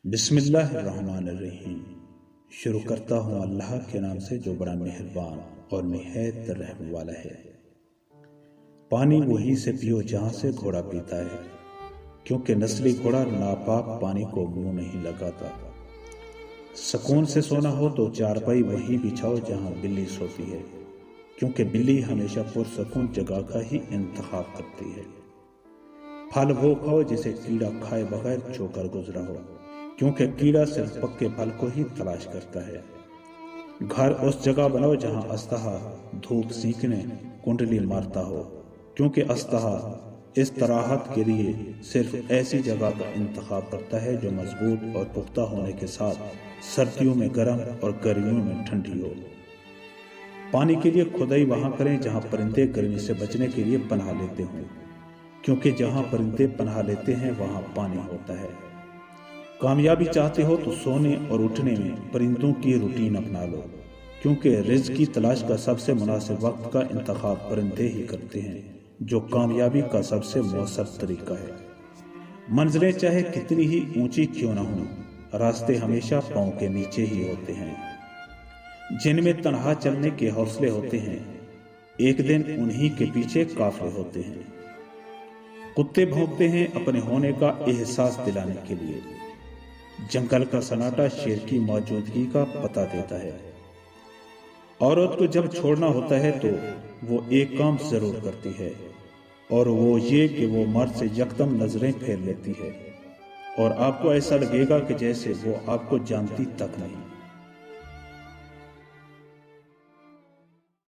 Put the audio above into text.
بسم اللہ الرحمن الرحیم۔ شروع کرتا ہوں اللہ کے نام سے جو بڑا مہربان اور نہایت رحم والا ہے۔ پانی وہیں سے پیو جہاں سے گھوڑا پیتا ہے، کیونکہ نسلی گھوڑا ناپاک پانی کو منہ نہیں لگاتا۔ سکون سے سونا ہو تو چارپائی وہیں بچھاؤ جہاں بلی سوتی ہے، کیونکہ بلی ہمیشہ پرسکون جگہ کا ہی انتخاب کرتی ہے۔ پھل وہ کھاؤ جسے کیڑا کھائے بغیر چو کر گزرا ہو، کیونکہ کیڑا صرف پکے پھل کو ہی تلاش کرتا ہے۔ گھر اس جگہ بناؤ جہاں اسطحہ دھوپ سینکنے کنڈلی مارتا ہو، کیونکہ اسطحہ استراحت کے لیے صرف ایسی جگہ کا انتخاب کرتا ہے جو مضبوط اور پختہ ہونے کے ساتھ سردیوں میں گرم اور گرمیوں میں ٹھنڈی ہو۔ پانی کے لیے کھدائی وہاں کریں جہاں پرندے گرمی سے بچنے کے لیے پناہ لیتے ہوں، کیونکہ جہاں پرندے پناہ لیتے ہیں وہاں پانی ہوتا ہے۔ کامیابی چاہتے ہو تو سونے اور اٹھنے میں پرندوں کی روٹین اپنا لو، کیونکہ رزق کی تلاش کا سب سے مناسب وقت کا انتخاب پرندے ہی کرتے ہیں، جو کامیابی کا سب سے مؤثر طریقہ ہے۔ منزلیں چاہے کتنی ہی اونچی کیوں نہ ہوں، راستے ہمیشہ پاؤں کے نیچے ہی ہوتے ہیں۔ جن میں تنہا چلنے کے حوصلے ہوتے ہیں، ایک دن انہی کے پیچھے قافلے ہوتے ہیں۔ کتے بھونکتے ہیں اپنے ہونے کا احساس دلانے کے لیے۔ جنگل کا سناٹا شیر کی موجودگی کا پتہ دیتا ہے۔ عورت کو جب چھوڑنا ہوتا ہے تو وہ ایک کام ضرور کرتی ہے، اور وہ یہ کہ وہ مرد سے یکدم نظریں پھیر لیتی ہے، اور آپ کو ایسا لگے گا کہ جیسے وہ آپ کو جانتی تک نہیں۔